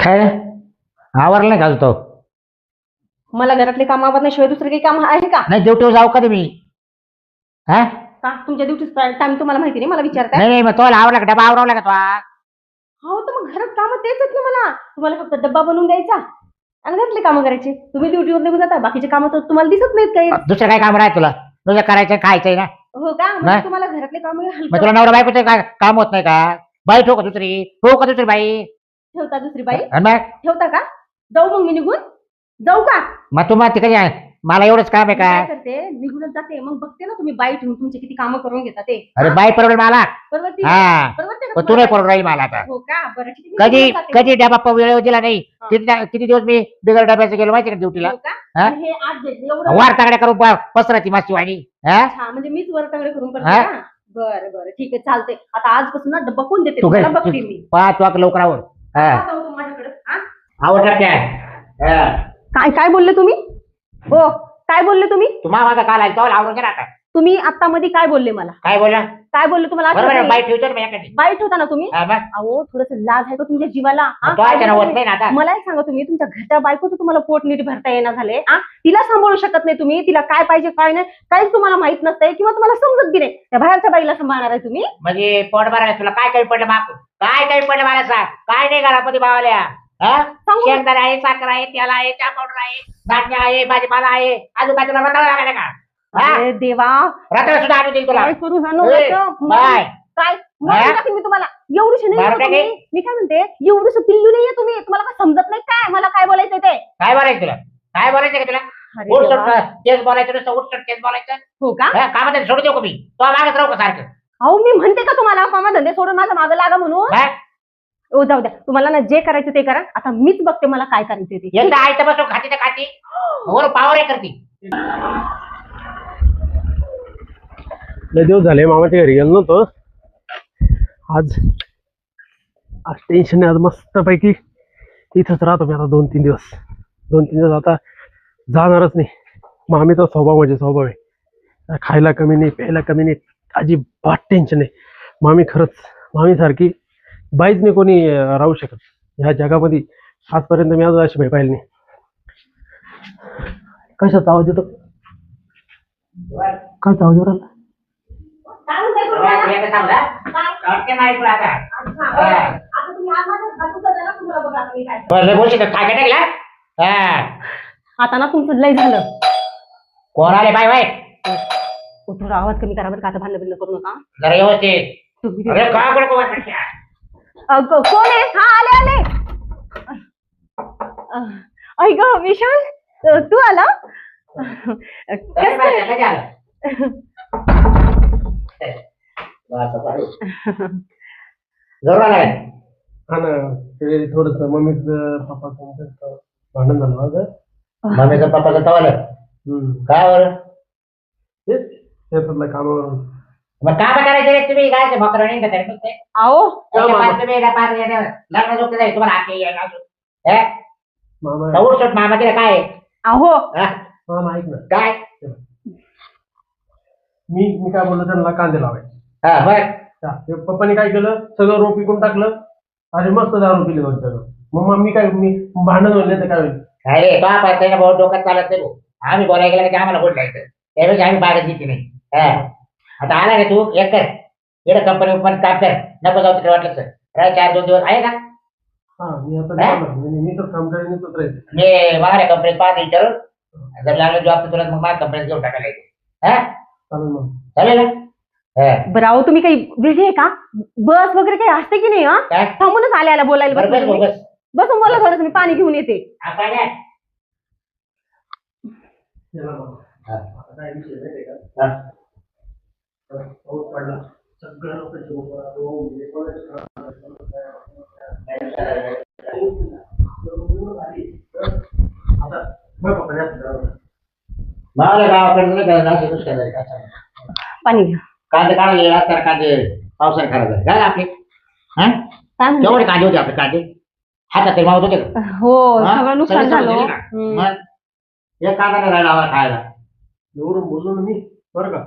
काय आवरलं नाही घालतो मला घरातले काम आवरण्याशिवाय दुसरं काही काम आहे का? नाही ड्युटीवर जाऊ का तुम्ही हा का तुमच्या ड्युटीचा टाइम तुम्हाला माहिती नाही मला विचारताय? नाही मग तो आवडला का डबा आवरवला का तो हो तर मग घरात काम तेच आहेत ना मला. तुम्हाला फक्त डब्बा बनवून द्यायचा आणि घरातले कामं करायचे. तुम्ही ड्युटीवर निघून जाता बाकीचे कामं तर तुम्हाला दिसत नाहीत काही. दुसरं काय काम राहत तुला तुझं करायचं खायचंय ना हो का? म्हणजे तुम्हाला घरातले काम मग तुला नवरा बायकोचं काय काम होत नाही का बाई ठेवू का दुसरी बाई ठेवता दुसरी बाई आणि मग ठेवता का? जाऊ मग मी निघून जाऊ का? मग तुम्हाला ते काय मला एवढंच काम आहे मी काय का करते निघूनच जाते मग बघते ना तुम्ही बाई ठेवून तुमचे किती कामं करून घेता ते. अरे बाई परवडेल मला परवडते हा परवडते का पण तू तुम्हाला? नाही परवड राहील मला आता हो का? बरं ठीक आहे, मी कधी निघून जाते. कधी डबा वेळेवर दिला नाही किती दिवस मी बिगर डब्याचं गेलो माहिती का ड्युटीला हो का? हा? आणि हे आज जे एवढं वार तागड्या करून पसराची मासी वाणी हा अच्छा म्हणजे मीच वरतागडे करून करते हा? का? बरं बरं ठीक आहे चालते. आता आजपासून ना डब्बा कोण देते तू तुम्हाला काय बघते मी. पाच वाक लवकर आवर हा आता जाऊ माझ्याकडे. हा? आवडला काय काय काय बोलले तुम्ही? हो काय बोलले तुम्ही? तुम्हाला माझा काल आहे तो आवडून घ्या आता तुम्ही आता मध्ये काय बोलले मला? काय बोला काय बोलले तुम्हाला आठवत बरोबर नाही? बाई ठेवतो ना माझ्याकडे बाईट होता ना तुम्ही? हा, मग? अहो थोडस लाज आहे का तुमच्या जीवाला? हा? तो काय आहे ना बोलता होत नाही ना आता मला एक सांगा तुम्ही तुमच्या घरच्या बायकोचं तुम्हाला पोट नीट भरता येणार झाले. तिला सांभाळू शकत नाही तुम्ही. तिला काय पाहिजे काय नाही काहीच तुम्हाला माहित नसतंय किंवा तुम्हाला समजत बी नाही. त्या बाहेरच्या बाईला सांभाळणार आहे तुम्ही? म्हणजे पोट भरायला तुला काय कमी पडलं मागून काय कमी पडलं मला सांग काय नाही घरामध्ये बावल्या सांगू. शेंगदाण आहे साखर आहे तेल आहे चहा पावडर आहे धान्य आहे भाजीपाला आहे अजून काय तुला रताळा लागायला का हा? अरे देवा रताळा सुद्धा आणून देईल तुला काय करू ह्या ए, नवऱ्याचं? बाय. काय मारून टाकेन मी तुम्हाला. एवढीशी नाही मारून ना तुम्ही. मी काय म्हणते एवढीशी पिल्लू नाहीये तुम्ही. तुम्हाला काय समजत नाही काय मला काय बोलायचं ते? काय बोलायचं तुला काय बोलायचं का तुला अरे उठ देवा. तेच बोलायचं नुसतं उठ तेच बोलायचं हो का? कामात सोडून देऊ का मी तो मागत राहू का सारखं अहो मी म्हणते का तुम्हाला कामा धंदे सोडून माझ्या मागं लागा म्हणून? हा? ओ जाऊ द्या तुम्हाला ना जे करायचं ते करा. आता मीच बघते मला काय करायचं ते. एकदा आयतं बसून खाती तर खाती वर पावर आहे करती लय दिवस झाले मामाच्या घरी गेलो नव्हतो. आज आज टेन्शन नाही. आज मस्तपैकी इथंच राहतो मी आता 2-3 दिवस आता जाणारच नाही. मामीचा स्वभाव म्हणजे स्वभाव आहे. खायला कमी नाही प्यायला कमी नाही अजिबात टेन्शन नाही. मामी सारखी बाईच नाही कोणी राहू शकत ह्या जगामध्ये. आजपर्यंत मी अजून अशी बाई पाहिली नाही. कशाचा आवाज येतो काय आवाज येऊ राहिला? काय म्हणताय तुम्हाला? एकदा सांगू ना? कळते नाही तुला आता आता तुम्ही आज माझ्या बाजूचा जरा तुम्हाला बघा तुम्ही काय. बरं बोलशील का काय टाकला हा आता ना तुमचं लय झालं. कोण आले बाय बाय थोडा आवाज कमी करा बरं का. आता भांडण करू नका. जरा व्यवस्थित तुम्ही अरे काय कडक वाटतं कोण आहे? हा आले ऐक विशाल तू आला कसं आहे? जरूर आलाय हा ना ते थोडस मम्मीच पप्पाचं भांडण झालं माझं. मम्मीचं पप्पाचं तवालं काय बरं तेच शेतातल्या कामावरून. मग काम करायचे रे तुम्ही काय भोकर नाही का तरी आओ तुम्ही लग्न झोपलं जाईल तुम्हाला हाती यायला मामा उठसोट मामा तिला काय आहे? अहो हा? मामा ऐक ना. काय मी काय बोललो त्यांना कांदे लावायचे. हा बर ते पप्पाने काय केलं सगळं रोप विकून टाकलं आणि मस्त दारू पिली दोन. मग मी भांडण होईल नाही तर काय होईल. काय रे तो आपण भाऊ डोक्यात चालत नाही भाऊ. आम्ही बोलायला गेलं की आम्हाला बोल जायचं त्यावेळेस आम्ही बाहेर दिली नाही हा. आता आला रे तू एक कर इकडे कंपनी पण काम कर नको जाऊ तिकडे वाटलं सर राह 4-2 दिवस आहे का हा मी आता जाणार. मी तर काम करेन इथंच राहील. मी माझ्या कंपनीत पाहते विचारून जर लागलं जॉब तर तुला मग माझ्या कंपनीत घेऊन टाकायला येते हा चालेल मग. चालेल ना बरं अहो तुम्ही काही वेगळे आहे का? बस वगैरे काही असते की नाही? हा काय थांबूनच आले बोलायला बरं बस बस बस बसून बोला थोडस मी पाणी घेऊन येते. आपण काय चला मग. हा. आता काय विषय माहिती आहे हा. का? पाऊस पडला सगळ्या लोकांचे आता मला गावाकडे नाही करायचं असं कसं करायचं काय सांग. पाणी घ्या. कांदे काढायला गेला तर कांदे पावसाने करायचं काय आपले हा काय म्हणते? केवढे कांदे होते आपले कांदे हातात तरी मावत होते का हो हा? सगळं नुकसान सगळे झालं. सगळे ना. हम्म. मग एक कांदा नाही राहिला आम्हाला खायला एवढं बोललो ना मी बरं का.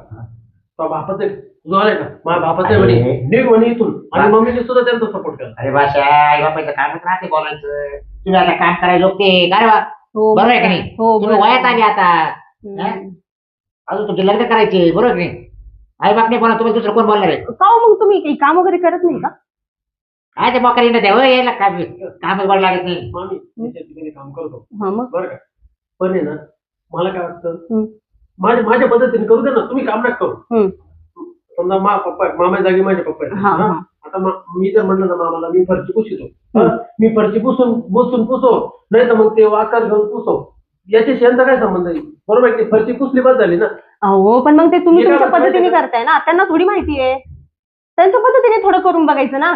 तो बापाचे तुझं आले का माझ्या बापाचे म्हणे अरे. निघ म्हणे इथून आणि मम्मीने सुद्धा त्यांचा सपोर्ट केला. अरे भाषा आई बापाचं कामच राहते बोलायचं तुम्ही आता काम करायला ते काय बा हो बरोबर आहे की नाही हो तुम्ही बरोबर. वयात आले आता हम्म. अजून तुमचे लग्न करायचे बरोबर की नाही आई बाप नाही बोला तुम्हाला दुसरं कोण बोलणार आहे का हो मग तुम्ही काही काम वगैरे करत नाही का? काय ते मोकळी न द्या यायला काम कामच गोड लागत नाही मामी मी त्या ठिकाणी काम करतो हा मग बरं का पण आहे ना मला काय वाटतं हम्म. माझ्या पद्धतीने करू दे ना तुम्ही काम नका करू हम्म. समजा पप्पा मामा जागी माझे पप्पा आहेत. हा, हा? हा. आता मी जर म्हणलं ना मामाला मी फरची पुसितो मी फरची बसून पुसो नाही तर मग ते वाकर घेऊन पुसो याच्याशी यांचा काय संबंध आहे बरोबर आहे की फरची पुसली बस झाली ना हो पण मग ते तुम्ही हे काय तुमच्या बघ, पद्धतीने माहिती करताय ना त्यांना थोडी माहिती आहे त्यांच्या पद्धतीने थोडं करून बघायचं ना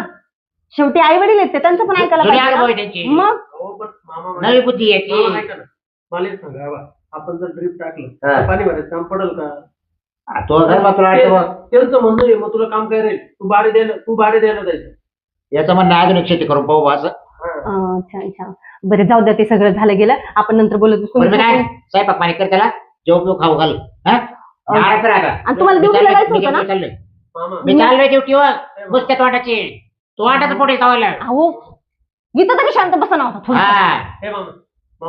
शेवटी आई वडील आहेत ते त्यांचं पण ऐकायला जुने पाहिजे अनुभव आहे ना. त्यांचे मग हो पण मामा नवी बुद्धी याची मामा ऐका ना मला एक सांगा बा, आपण जर ड्रीप टाकलं हा. तर पाणी भरायचं काम पडेल का तो घर मग तुला वाटतं बघ, त्यांचं म्हणणं आहे मग तुला काम काय राहील तू भाडे द्यायला जायचं याचं म्हणणं आधुनिक शेती करून पाहू बा असं हा. अच्छा अच्छा बरं जाऊ द्या ते सगळं झालं गेलं आपण नंतर बोलत बसू. बरं मी काय स्वयंपाक पाणी कर त्याला जेव पिऊ खाऊ घाल हा आराम कर आता आणि तुम्हाला मी ड्युटीला चाललोय, जायचं मी होतं ना? चाललोय मामा मी चाललोय ड्युटीवर नुसत्या तोंडाची तो वाटाचं पोटी चावलं अहो इथं तरी शांत बसा नव्हता थोडं. हा हे मामा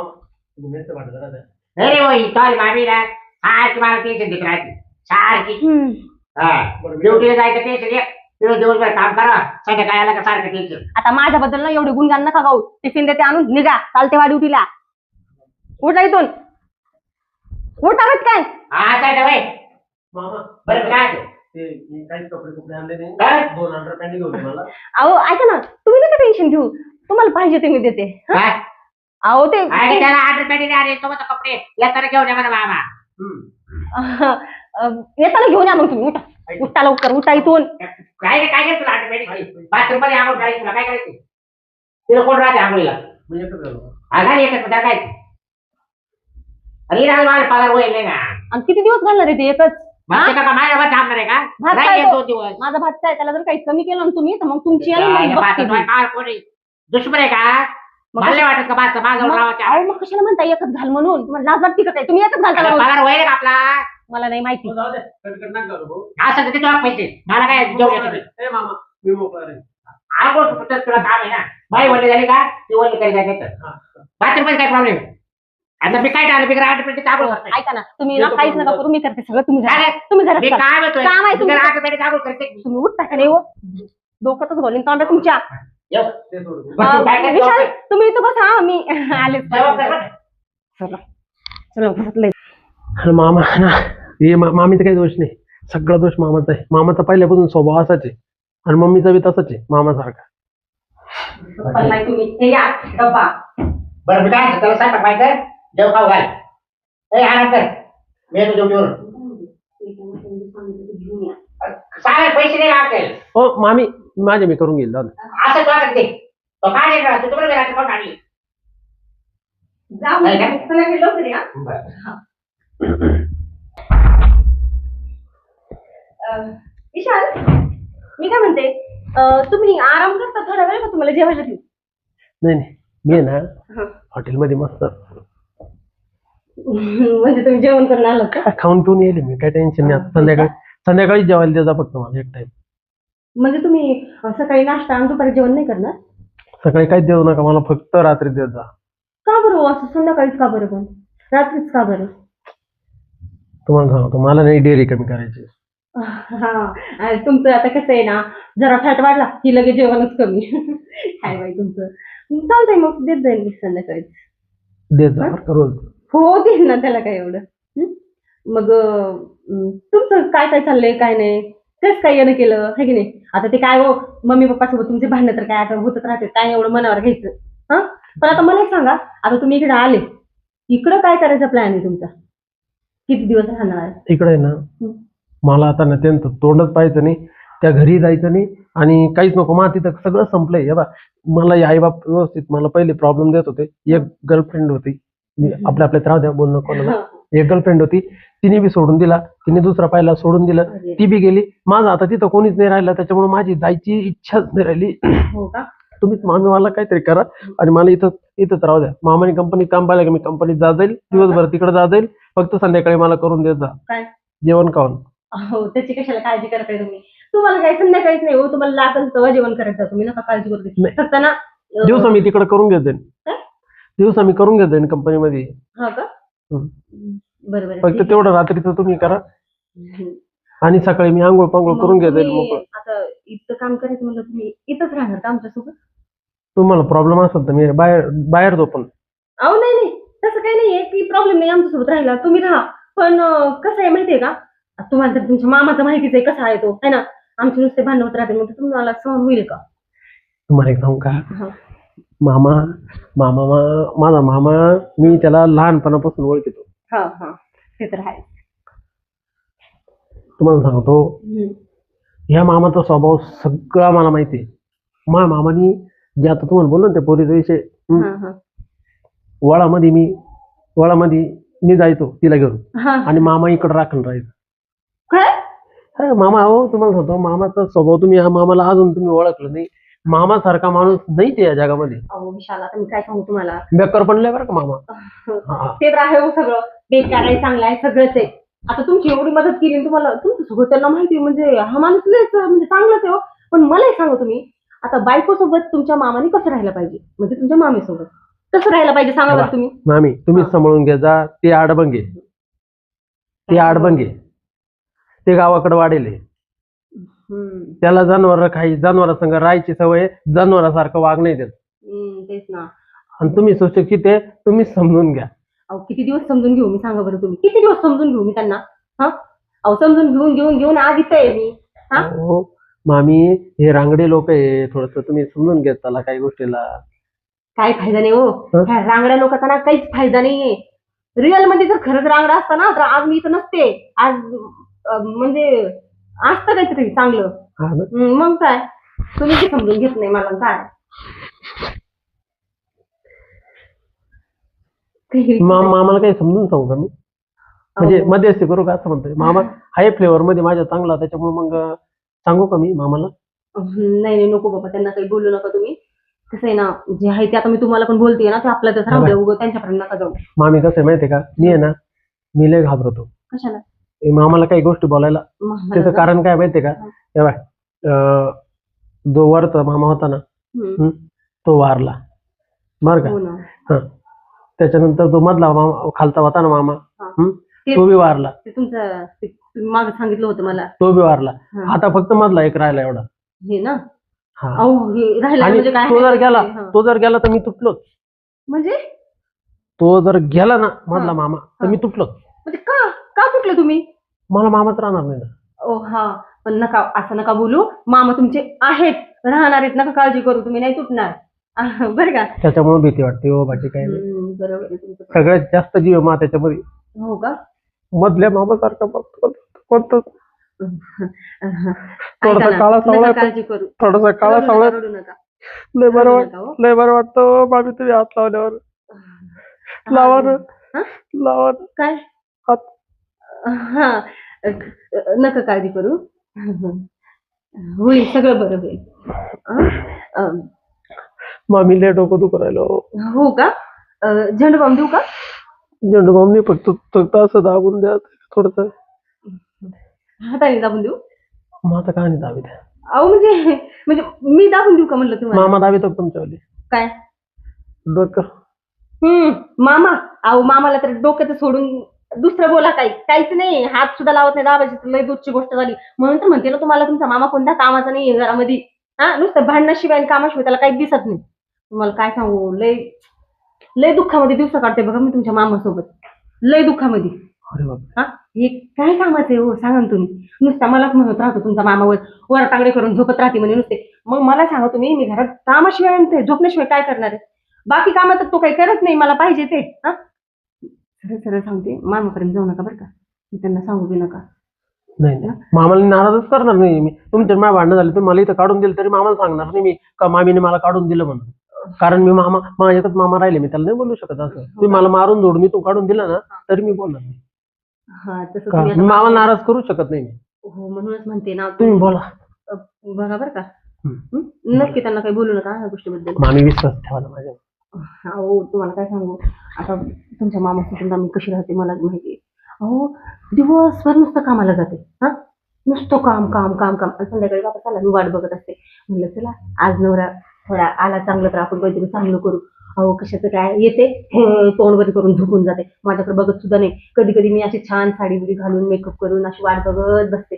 तुम्ही मेसचं भाडं जरा द्या. अरे वही चाल मामी ना सारखी मला टेन्शन देत राहते सारखी हम्म. हा ड्युटीला जायचं टेन्शन एक दिवस दिवसभर काम करा संध्याकाळी आला का सारखं टेन्शन आता माझ्याबद्दल ना एवढे गुणगान नका गाऊ टिफिन देते आणून निघा चालते वा ड्युटीला उठा इथून उठावेत काय हा चालतं वय मामा बरं मी काय ते मी काहीच कपडे आणले नाही काय? 2 अंडरपॅन्ट घेऊन ये मला अहो ऐका ना तुम्ही नका टेन्शन घेऊ तुम्हाला पाहिजे ते मी देते हं? काय अहो ते आणि त्याला ऑर्डर पॅडी आले सोबत कपडे येताना घेऊन या मला मामा येताना घेऊन या मग तुम्ही उठा उठा लवकर उठा इथून काय रे काय करतो ऑर्डर पॅडी बाथरूम मध्ये आंघोळ करायची तुला काय करायचं तिला कोण राहते आंघोळीला मी एकच झालो आघाडी एकच त्या काय अरे राज मला पगार होईल नाही ना आणि किती दिवस घालणार आहे ते एकच मग ते का माझ्या भात थांबणार आहे का भात राहील काय एक तो? 2 दिवस माझा भातचा आहे त्याला जर काही कमी केलं ना तुम्ही तर मग तुमची आणि काय मग भात बघते मी. काय कोणी दुश्मन आहे का मग मला नाही वाटत का भात माझं मग- रावाच्या अहो, मग कशाला म्हणता एकच घाल म्हणून तुम्हाला लाज वाटते का काय तुम्ही एकच घालता का रोज? पगार होईल का आपला मला नाही माहिती जाऊ दे कटकट नका करू भाऊ. असं तर तुला पैसे मला काय जेवढे येतात. ए मामा मी मोकळा रे आंघोळ फक्त तुला काम आहे ना बाई वडले झाली का ती वडली करी जायचं बाथरूम मध्ये काय प्रॉब्लेम आता मी काय टाळलं बिगर आठ पेटी आंघोळ करते ऐका ना तुम्ही ना काहीच नका करू मी करते सगळं तुम्ही काय घरात रे? तुम्ही घरात मी चला. काय म्हणतोय काम आहे बिगर तुमचं. आठ पेटी आंघोळ करते मी. तुम्ही उठता का नाही हो डोक्यातच घालून तांब्या तुमच्या येऊ. ते सोडून बस तू काय करतो? विशाल तुम्ही इथं बसा हा, मी आले जेवण कर बरं. चला चला घरातलं अरे मामा ना हे मामीचा काही दोष नाही सगळा दोष मामाचा आहे मामाचा पहिल्यापासून स्वभाव असाच आहे आणि मम्मीचा बी तसाच आहे मामासारखा पण नाही तुम्ही हे घ्या डब्बा बरं मी काय म्हणतो, त्याला स्वयंपाक पाणी कर जेव खाऊ घाल ए आराम कर मी येतो ड्युटीवर सारे पैसे नाही लागते हो मामी मी करून घेईल दादा असं तुला करते तो काय नाही करा तू तुम्हाला घरात कोण काढली जा नाही का? चला की लवकर या विशाल मी काय म्हणते तुम्ही आराम करता थोडा वेळ का तुम्हाला जेवायला देऊ नाही मी आहे ना हॉटेलमध्ये मस्त म्हणजे तुम्ही जेवण करून आलात का खाऊन पिऊन येईल मी काय टेन्शन नाही आता संध्याकाळी जेवायला द्यायचा फक्त मला एक टाइम म्हणजे तुम्ही सकाळी नाश्ता आणि दुपारी जेवण नाही करणार सकाळी काहीच देऊ नका मला फक्त रात्री देत जा का बरं हो असं संध्याकाळीच का बरं पण रात्रीच का बरं तुम्हाला सांगतो मला नाही डेअरी कमी करायची हा आणि तुमचं आता कसं आहे ना जरा फॅट वाढला की लगेच जेवणच कमी काय बाई तुमचं चालतंय मग देत जाईल मी संध्याकाळी देत जा बरं का रोज हो देईन ना त्याला काय एवढं हं? मग तुमचं काय काय चाललंय काय नाही तेच काय येणं केलं हे की नाही आता ते काय हो मम्मी पप्पा सोबत तुमचे भांडणं तर काय आता होतच राहते काय एवढं मनावर घ्यायचं हा पण आता मला एक सांगा आता तुम्ही इकडे आले इकडं काय करायचा प्लॅन आहे तुमचा किती दिवस राहणार आहे इकडे आहे ना मला आता ना त्यांचं तोंडच पाहायचं नाही त्या घरी जायचं नाही आणि काहीच नको मला तिथं सगळं संपलंय हे बा मला आई बाप व्यवस्थित मला पहिले प्रॉब्लेम देत होते एक गर्लफ्रेंड होती आपल्या राहू द्या बोल नको कोणाला एक गर्लफ्रेंड होती तिने बी सोडून दिला तिने दुसरा पाहिला सोडून दिलं ती बी गेली माझं आता तिथं कोणीच नाही राहिलं त्याच्यामुळे माझी जायची इच्छाच नाही राहिली हो का तुम्हीच मामी मला काहीतरी करा आणि मला इथंच राहू द्या मामाने कंपनीत काम पाहिलं की मी कंपनीत जा जाईल दिवसभर तिकडे जा जाईल फक्त संध्याकाळी मला करून देत जा काय जेवण खाऊन हो त्याची कशाला काळजी करताय तुम्ही तुम्हाला काही संध्याकाळीच नाही हो तुम्हाला लागेल तेव्हा जेवण करायचं तुम्ही नका काळजी करू नाही. फक्त ना दिवसा मी तिकडे करून घेत जाईल दिवस आम्ही करून घेतोय कंपनीमध्ये. हा का? हम्म. बरं बरं, फक्त ठीक तेवढं रात्रीचं तुम्ही करा आहे. आणि सकाळी मी आंघोळ पांघोळ मग करून घेतोय. तुम्ही मग आता इतकं काम करायचं म्हणलं, तुम्ही इथंच राहणार का आमच्यासोबत? तुम्हाला प्रॉब्लेम असेल तर मी बाहेर बाहेर झोपन. अहो नाही नाही, तसं काही नाहीये की प्रॉब्लेम नाही आमच्यासोबत राहिला, तुम्ही राहा. पण कसं आहे माहितीये का, तुम्हाला तर तुमच्या मामाचा माहितीच आहे कसा आहे तो, है ना. आमचे नुसते भांडण होत राहते, मग तुम्हाला सहन होईल का? तुम्हाला एक सांगू का, हा. मामा मामा माझा मामा, मी त्याला लहानपणापासून ओळखतो. हा हा, ते तर आहे. तुम्हाला सांगतो, ह्या मामाचा स्वभाव सगळा मला माहिती आहे. माझ्या मामानी जे आता तुम्हाला बोललो ना त्या पोरीचा विषय, हा हा वळामध्ये मी जायचो तिला घेऊन हा. आणि मामा इकडे राखून राहायचं. काय? अरे मामा, हो तुम्हाला सांगतो, मामाचा स्वभाव तुम्ही ह्या मामाला अजून तुम्ही ओळखलं नाही. मामासारखा माणूस नाही ते या जगामध्ये. अहो विशाल, आता मी काय सांगू तुम्हाला. बेकार बनलाय बरं का मामा. हा. ते तर आहे हो, सगळं बेकार आहे, चांगलं आहे, सगळंच आहे. आता तुमची एवढी मदत केली आणि तुम्हाला तुमचं सगळं त्यांना माहिती आहे, म्हणजे हा माणूस लयच म्हणजे चांगलाच आहे हो. पण मला एक सांगा तुम्ही, आता बायको सोबत तुमच्या मामाने कसं राहायला पाहिजे, म्हणजे तुमच्या मामीसोबत कसं राहायला पाहिजे सांगा बरं तुम्ही. मामी तुम्ही सांभाळून घ्या जा. ते आडबंगे, ते गावाकडे वाढेल. त्याला जनावरांसंग राहायची सवय, जनावरांसारखं वाग नाही देत. तेच ना. आणि तुम्ही सुशिक्षित आहे, तुम्हीच समजून घ्या. अहो किती दिवस समजून घेऊ मी, सांगा बरं तुम्ही, किती दिवस समजून घेऊ मी त्यांना. हा, अहो समजून घेऊन आज इथं आहे मी. हा हो मामी, हे रांगडे लोक आहे, थोडस तुम्ही समजून घेत त्याला काही गोष्टीला. काय फायदा नाही हो, ह्या रांगड्या लोकांचा ना काहीच फायदा नाहीये. रिअल मध्ये जर खरंच रांगडा असता ना, तर आज मी इथं नसते. आज म्हणजे असतं काहीतरी चांगलं. हा ना? मग काय, तुम्ही ते समजून घेत नाही मला काय. मामाला काही समजून सांगू का मी, म्हणजे मध्यस्थी करू का असं म्हणतोय. मामा हाय फ्लेवर मध्ये माझ्या चांगला, त्याच्यामुळे मग सांगू का मी मामाला? नाही नको बाबा, त्यांना काही बोलू नका तुम्ही. कसं आहे ना, जे आहे ते आता मी तुम्हाला पण बोलते ना, ते आपल्या तसं राहू द्या, उगं त्यांच्यापर्यंत नका जाऊ. मामी कसं आहे माहितीये का, मी आहे ना, मी लय घाबरतो कशाला? मामाला काही गोष्टी बोलायला. त्याचं कारण काय माहितीये का, तेव्हा जो वरचा मामा होता ना, तो वारला बर का. हो ना. हा, त्याच्यानंतर जो मधला मामा खालचा होता ना मामा, तो बी वारला. ते तुमचं तुम्ही मागे सांगितलं होतं मला, तो बी वारला. आता फक्त मधला एक राहिला एवढा. हे ना. हा. अहो हे राहिला आणि म्हणजे काय, तो जर गेला तर मी तुटलोच. म्हणजे तो जर गेला ना मधला मामा, तर मी तुटलोच. म्हणजे का का कुठलं तुम्ही? मला मामाच राहणार नाही ना. ओ हा, पण नका असं नका बोलू. मामा तुमचे आहेत, राहणार आहेत, नका काळजी करू, तुम्ही नाही तुटणार. बरं का. त्याच्यामुळे भीती वाटते हो, बाकी काय नाही. बरोबर आहे तुमचं. सगळ्यात जास्त जीव मा त्याच्यामध्ये. हो का. मधल्या मामासारखा कोणतं ऐका ना, काळा सावळा, नका काळजी करू. थोडासा काळा सावळा, रडू नका. लय बरं नका हो. लय बरं वाटतं मामी तुम्ही हात लावल्यावर. लावा ना, लावा ना काय हात. हा, नका काळजी करू, होईल सगळं बरं होईल. मामी लय डोकं दुखू राहिलं. हो का. झेंडू बाम देऊ का? झेंडू बाम नाही, फक्त असं दाबून द्या थोडस. हाताने दाबून देऊ? माझं का नाही दाबी द्या. अहो म्हणजे मी दाबून देऊ का म्हणलं तुम्हाला? मामा दाबीतो तुमच्यावाली काय डोकं? मामा, अहो मामाला तर डोक्याचं सोडून दुसरं बोला, काहीच नाही. हात सुद्धा लावत नाही दाबायची, लय दूरची गोष्ट झाली. म्हणून तर म्हणते ना तुम्हाला, तुमचा मामा कोणत्या कामाचा नाही घरामध्ये. हा, नुसतं भांडणाशिवाय आणि कामाशिवाय त्याला काही दिसत नाही. तुम्हाला काय सांगू, लय दुःखामध्ये दिवस काढते बघा मी तुमच्या मामासोबत, लय दुःखामध्ये. अरे बाबा, हा, हे काय कामाचं आहे हो सांगा ना तुम्ही. नुसता मलाच म्हणत राहतो तुमचा मामावर, वर तांगडे करून झोपत राहते म्हणे नुसते. मग मला सांगा तुम्ही, मी घरात कामाशिवाय आणि झोपण्याशिवाय काय करणार आहे? बाकी कामात तो काही करत नाही, मला पाहिजे ते. हा, सरळ सरळ सांगते, मामापर्यंत जाऊ नका बरं का, त्यांना सांगू दे नका. नाही ना, मामाला नाराजच करणार नाही मी. तुमच्या माझ्या भांडणं झाली तर मला इथं काढून दिलं तरी मामाला सांगणार नाही मी का मामीने मला काढून दिलं म्हणून. कारण मी माझ्यातच मामा राहिले, मी त्याला नाही बोलू शकत असं. तुम्ही मला मारून जोडून मी तू काढून दिला ना, तरी मी बोलणार नाही. हा, तसं मी मामा नाराज करू शकत नाही मी. हो, म्हणूनच म्हणते ना, तुम्ही बोला बघा बरं का. नक्की त्यांना काही बोलू नका ह्या गोष्टीबद्दल. मामी विश्वास ठेवा ना माझ्या. अहो तुम्हाला काय सांगू, आता तुमच्या मामासोबत आम्ही कशी राहते मला माहिती. अहो दिवसभर नुसतं कामाला जाते. हा, नुसतं काम काम काम काम. आणि संध्याकाळी बाबा चला मी वाट बघत असते. म्हणलं चला आज नवरा थोडा आला चांगलं तर आपण काहीतरी चांगलं करू. अहो कशाचं काय येते तोंडवरी करून झोपून जाते, माझ्याकडे बघत सुद्धा नाही. कधी कधी मी अशी छान साडी बिडी घालून मेकअप करून अशी वाट बघत बसते.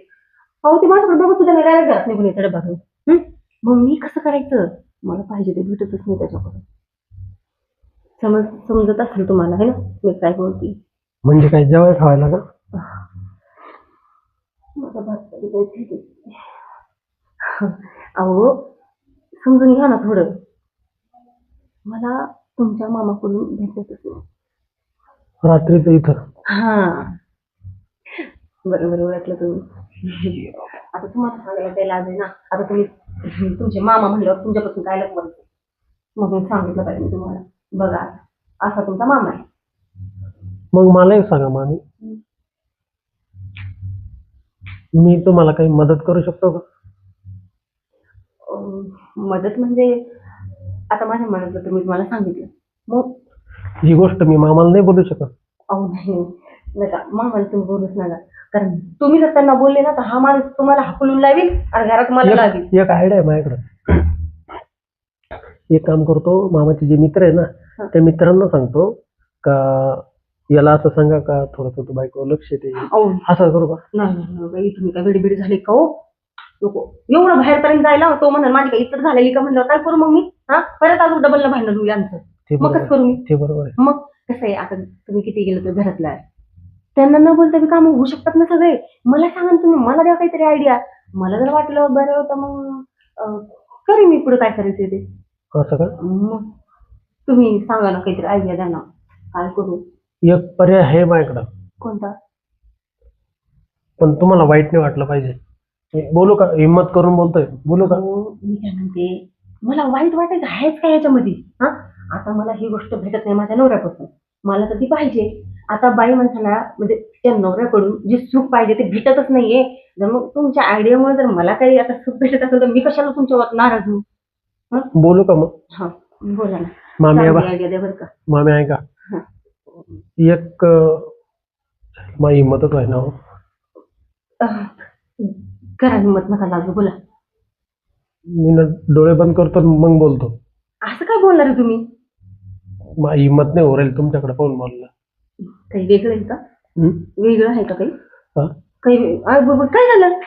अहो ते माझ्याकडे बघत सुद्धा नाही, डायरेक्ट घरात निघून येते बघून. मग मी कसं करायचं? मला पाहिजे ते भेटतच नाही त्याच्याकडून. समजत असेल तुम्हाला है ना मी काय बोलते? म्हणजे काय जेवाय खावायला का? माझा भात तरी काही ठीक आहे. अहो समजून घ्या ना थोडं. मला तुमच्या मामाकडून भेटतच नाही. रात्रीचं इथं? हा बरोबर ओळखलं तुम्ही. आता तुम्हाला सांगायला काही लाज आहे ना. आता तुम्ही तुमचे मामा म्हणल्यावर तुमच्यापासून काय लपवायचं? मग मी सांगितलं पाहिजे मी तुम्हाला. बघा असा तुमचा मामा आहे. मग मला एक सांगा मामी, मी तुम्हाला काही मदत करू शकतो का? मदत म्हणजे आता माझ्या मनातलं तुम्ही तुम्हाला सांगितलं. मग ही गोष्ट मी मामाला नाही बोलू शकत. अहो नाही नका मामाला तुम्ही बोलूच नका. कारण तुम्ही जर त्यांना बोलले ना तर हा माणूस तुम्हाला हाकलून लावेल आणि घरात मला लावेल. एक आयडिया आहे माझ्याकडे. एक काम करतो, मामाचे जे मित्र आहे ना त्या मित्रांना सांगतो का याला असं सांगा का थोडस तू बायको लक्ष दे, असं करू का? नाही तुम्ही काय बिडबिडी झाली का हो? नको एवढं बाहेरपर्यंत जायला. तो म्हणा माझी काही इज्जत झालेली का म्हणलं काय करू मग मी? परत अजून डबल न भांडण होऊ यांचं. मग कसं करू मी? ते बरोबर आहे. मग कसं आहे आता तुम्ही किती गेलं तर घरातलं आहे, त्यांना न बोलता बी काम होऊ शकतात ना सगळे. मला सांगा ना तुम्ही, मला द्या काहीतरी आयडिया. मला जर वाटलं बरं होतं मग करेन मी पुढे काय करायचं ते. असं का? मग तुम्ही सांगा ना काहीतरी आयडिया द्या ना, काय करू? एक पर्याय आहे माझ्याकडं. कोणता? पण तुम्हाला वाईट नाही वाटलं पाहिजे. बोलू का? हिम्मत करून बोलतोय, बोलू का? मी काय म्हणते, मला वाईट वाटायचं आहेच का याच्यामध्ये? आता मला ही गोष्ट भेटत नाही माझ्या नवऱ्यापासून, मला तर ती पाहिजे. आता बाई माणसाला म्हणजे त्या नवऱ्याकडून जे सुख पाहिजे ते भेटतच नाहीये. जर मग तुमच्या आयडियामुळे जर मला काही आता सुख भेटत असेल तर मी कशाला तुमच्यावर नाराज होऊ? बोलू का मग? हा बोला ना. मामी आयडिया द्या बरं का. मामी ऐका, एक माझी हिंमतच आहे ना हो. करा हिंमत, नका लाजू, बोला. मी ना डोळे बंद करतो मग बोलतो. असं काय बोलणार आहे तुम्ही? माझी हिंमत नाही हो राहील तुमच्याकडे पाहून बोलला. काही वेगळं आहे का? वेगळं आहे का काही? काही काय झालं?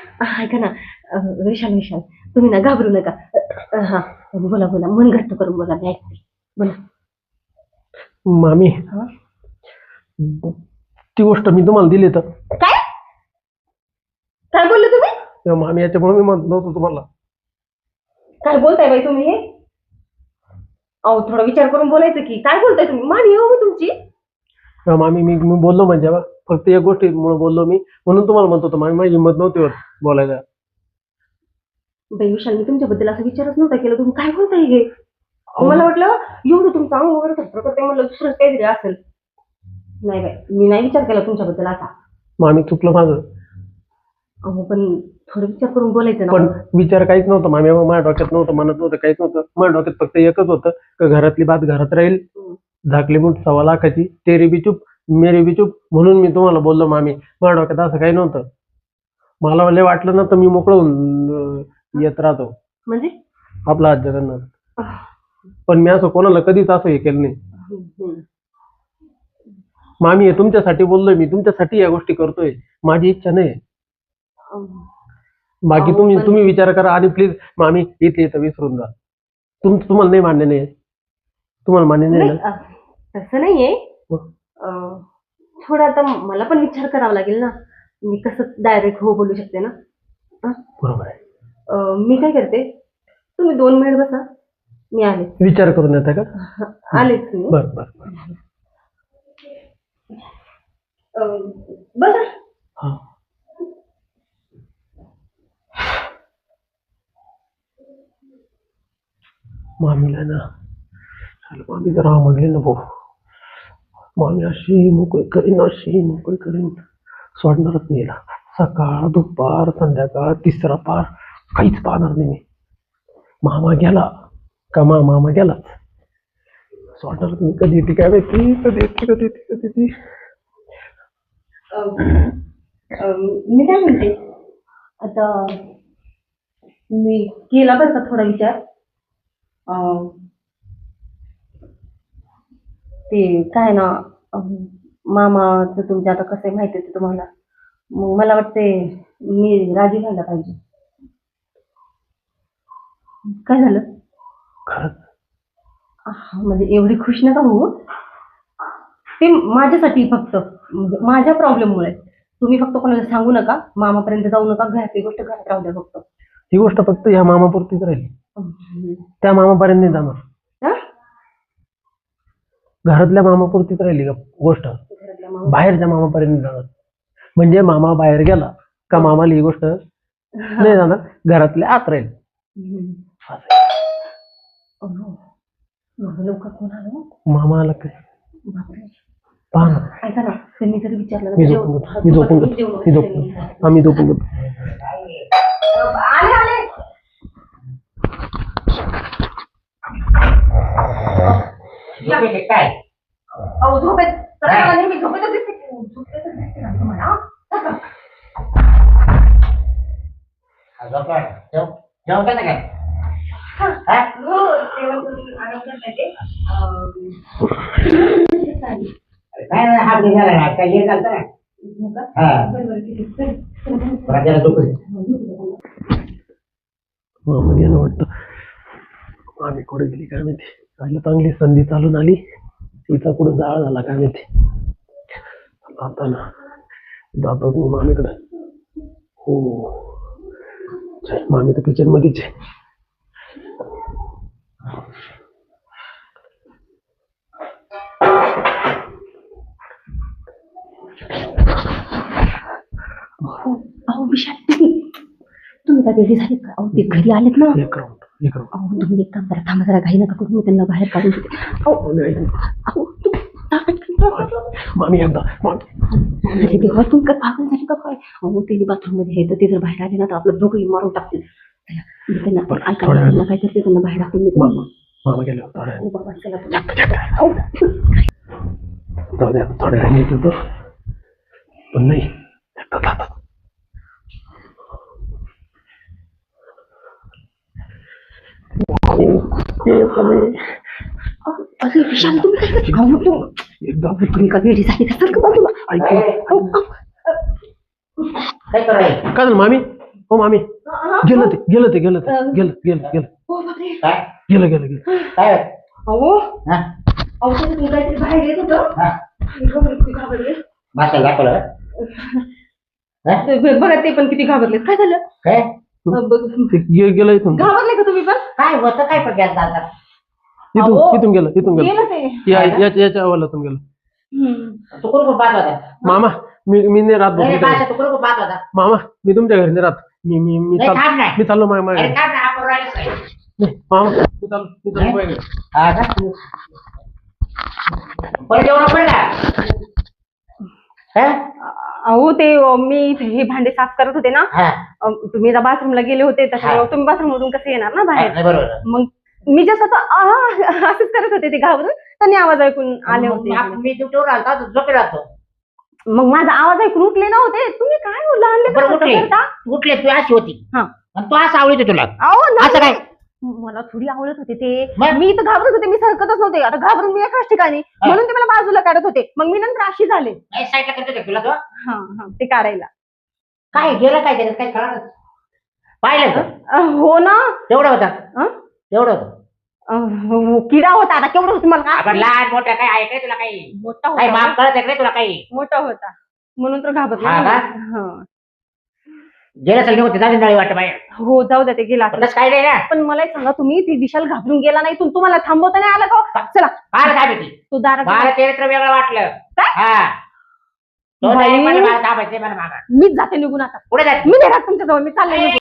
ऐका ना विशाल विशाल, तुम्ही ना घाबरू नका. हा बोला बोला, मन घट्ट करून बोला, मी ऐकते, बोला. मामी ती गोष्ट मी तुम्हाला दिली तर काय काय बोलले तुम्ही? मामी याच्यामुळे मी म्हणत नव्हतो तुम्हाला. काय बोलताय बाई तुम्ही हे? अहो थोडा विचार करून बोलायचं की. काय बोलताय तुम्ही? मामी हो मी तुमची. मामी मी बोललो म्हणजे फक्त एक गोष्टीमुळे बोललो मी, म्हणून तुम्हाला म्हणत होतो. मामी माझी हिंमत नव्हती होत बोलायला. बाई विशाल, मी तुमच्याबद्दल असं विचारच नव्हता केला. तुम्ही काय बोलताय हे? मला वाटलं एवढं तुमचं अंग वगैरे थरथर करते, म्हणलं दुसरंच काहीतरी असेल. नाही बाई, मी नाही विचार केला तुमच्याबद्दल असा. मामी चुकलं माझं. अहो पण थोडं विचार करून बोलायचं ना. पण विचार काहीच नव्हतं मामी, माझ्या डोक्यात नव्हतं, मनात नव्हतं, काहीच नव्हतं. माझ्या डोक्यात फक्त एकच होतं का घरातली बात घरात राहील. झाकली मूठ 1.25 लाखाची, तेरी बी चूप मेरी बी चूप, म्हणून मी तुम्हाला बोललो मामी. माझ्या डोक्यात असं काही नव्हतं. मला लय वाटलं ना तर मी मोकळं होऊन येत राहतो म्हणजे आपला हात जगन्नाथ. पण मी असं कोणाला कधीच असं हे केलं नाही मामी. हे तुमच्यासाठी बोललोय मी, तुमच्यासाठी या गोष्टी करतोय. माझी इच्छा नाही. बाकी तुम्ही विचार करा. आणि प्लीज मामी इथे इथं विसरून जा. तुम्हाला नाही मान्य नाही? तुम्हाला मान्य नाही ना? तसं नाहीये. थोडं आता मला पण विचार करावा लागेल ना. मी कसं डायरेक्ट हो बोलू शकते ना. बरोबर आहे. मी काय करते, तुम्ही 2 मिनिट बसा, मी आले. विचार करून येता का? आलेच मी. बरं बरं बसा. हा. मामीला ना, मामी जरा म्हणले ना भाऊ, मामी अशी मोकळी करीन, अशी मोकळी करीन, सोडणारच नाही. सकाळ दुपार संध्याकाळ तिसरा पार काहीच पाहणार नाही मी. मामा गेला का मामा गेलाच, सोडणारच नाही. कधी येते काय माहिती, कधी येते. मी काय म्हणते, आता मी केला बरं का थोडा विचार. ते काय ना मामाचं तुमच्या आता कसं आहे माहिती आहे तुम्हाला. मग मला वाटते मी राजी व्हायला पाहिजे. काय झालं? खरंच म्हणजे एवढी खुश नका होऊ. ते माझ्यासाठी फक्त म्हणजे माझ्या प्रॉब्लेममुळे. तुम्ही फक्त कोणाला सांगू नका, मामापर्यंत जाऊ नका, घरातली गोष्ट घरात राहू द्या फक्त. ही गोष्ट फक्त ह्या मामापुरतीच राहिली, त्या मामापर्यंत नाही जाणार. हा? घरातल्या मामापुरतीच राहिली का गोष्ट, घरातल्या मामा बाहेरच्या मामापर्यंत नाही जाणार. म्हणजे मामा बाहेर गेला का मामाला ही गोष्ट नाही जाणार, घरातल्या आत राहील. लवकर कोण आलं? मामा आला काय बापरे. पहा ना. ऐका ना, त्यांनी जर विचारलं मी झोपून घेतो, मी झोपून घेतो, मी झोपून घेतो, आम्ही झोपून घेतो. आले आले. झोपेत काय अहो झोपेत तर मला नेहमी झोपेतच दिसते. झोपेतच दिसते ना तुम्हाला. जेवता ना काय? हो, जेवण करून आराम करण्याचे. काय नाही, हात निघाला ना काय हे चालतं ना. बरोबर, ठीक आहे. राजाला झोपू दे. मामा गेलं वाटतं. आम्ही कुठे गेली काय माहिती. आईला चांगली संधी चालून आली, तिचा कुठं जाळ झाला काय माहिती. आता ना जातो मामीकडे. हो चल, मामी तर किचन मध्येच आहे. अहो विशाल, तुम्ही काय रेडी झाले का? अहो ते घरी आलेत ना. एक राऊंड अहो तुम्ही एक काम करा, थांबा जरा, घाई नका करू, मी त्यांना बाहेर काढून देते. अहो मामी एकदा मामी तेव्हा तुम्ही काय पागल झाली का काय? अहो ते बाथरूम मध्ये आहे, तर ते जर बाहेर आले ना तर आपलं दोघंही मारून टाकतील. चला, मी त्यांना ऐकायला काय करते, त्यांना बाहेर टाकून देते. मामा गेले थोड्या हो बाबा, चला. जाऊ द्या, थोड्या वेळाने येतो पण नाही. अरे विशाल, तुम्ही काय करता? अहो एकदा तुम्ही का वेळी झाली का? सारखं बाजूला. काय करायचं? काय झालं मामी? हो मामी, गेलं ते गेलं ते गेलं ते गेलं गेलं गेलं हो बापरे. काय गेलं गेलं गेलं. काय अहो हा? अहो तुम्ही काहीतरी बाहेर येत होतं. हा? किती घाबरले. माशाला दाखवलं हा? बघा ते पण किती घाबरले. काय झालं? काय ते गेलं इथून, घाबरले का तुम्ही पण? काय होतं काय पण गॅस झाला इथून इथून गेलं, इथून गेलं. गेलं ते. याच्या अवलातून गेलं. तू कुठं पाहत होता? मामा मी नाही राहत भाऊ नाही तुमच्या माशा घरी. तू कुठं पाहत होता? मामा मी तुमच्या घरी नाही राहत. मी मी मी नाही, थांब ना. मी चाललो मामा अरे घरी. थांब ना, आपण राहिलोच नाही. नाही मामा मी चाललो माझ्या घरी. हा का? परत जेवण पण का? हा? अहो ते मी हे भांडे साफ करत होते ना. हा. तुम्ही आता बाथरूमला गेले होते, त्याच्यामुळे हा. तुम्ही बाथरूम मधून कसे येणार ना बाहेर. नाही, बरोबर. मग मी जसं असंच करत होते, ते घाबरून त्यांनी आवाज ऐकून आले होते. मी ड्युटीवर राहतो, झोपे राहतो. मग माझा आवाज ऐकून उठले नव्हते. तुम्ही काय हो, लहान बरं लेकरं उठले करता? उठले, तू अशी होती हा. आणि तू असं आवडत तुला अहो असं काय? नाही, मला थोडी आवडत होते ते. मग? मी तर घाबरत होते, मी सरकतच नव्हते. आता घाबरून मी एकाच ठिकाणी, म्हणून ते मला बाजूला काढत होते. मग मी नंतर अशी झाले. नाही साईडला करतो का तुला तो? हा हा, ते काढायला. काय गेलं काय त्याच्यात, काय कळलं पाहिलं का? हो ना. तेवढं होता अं? तेवढं होतं. किडा होता. आता केवढं होतं मला आपण लहान मोठं काय आहे काय तुला काही मोठा काही होता. माप कळत आहे का तुला काही? मोठा होता म्हणून तर घाबरले. हा का? हा. गेलं सगळी होते जाऊन जाळी वाटत बाहेर हो जाऊ द्या, ते गेला असेल. तसं काय नाही ना. पण मला एक सांगा, तुम्ही ती विशाल घाबरून गेला नाही, तुम्हाला थांबवता नाही आलं का? चला मला काय भीती? तू दारात मला चरित्र वेगळं वाटलं. काय? हा तो बाई. नाही मला थांबायचं मला मागा. मीच जाते निघून आता. पुढे जाते. मी नाही राहत तुमच्या जवळ, मी चालले निघून.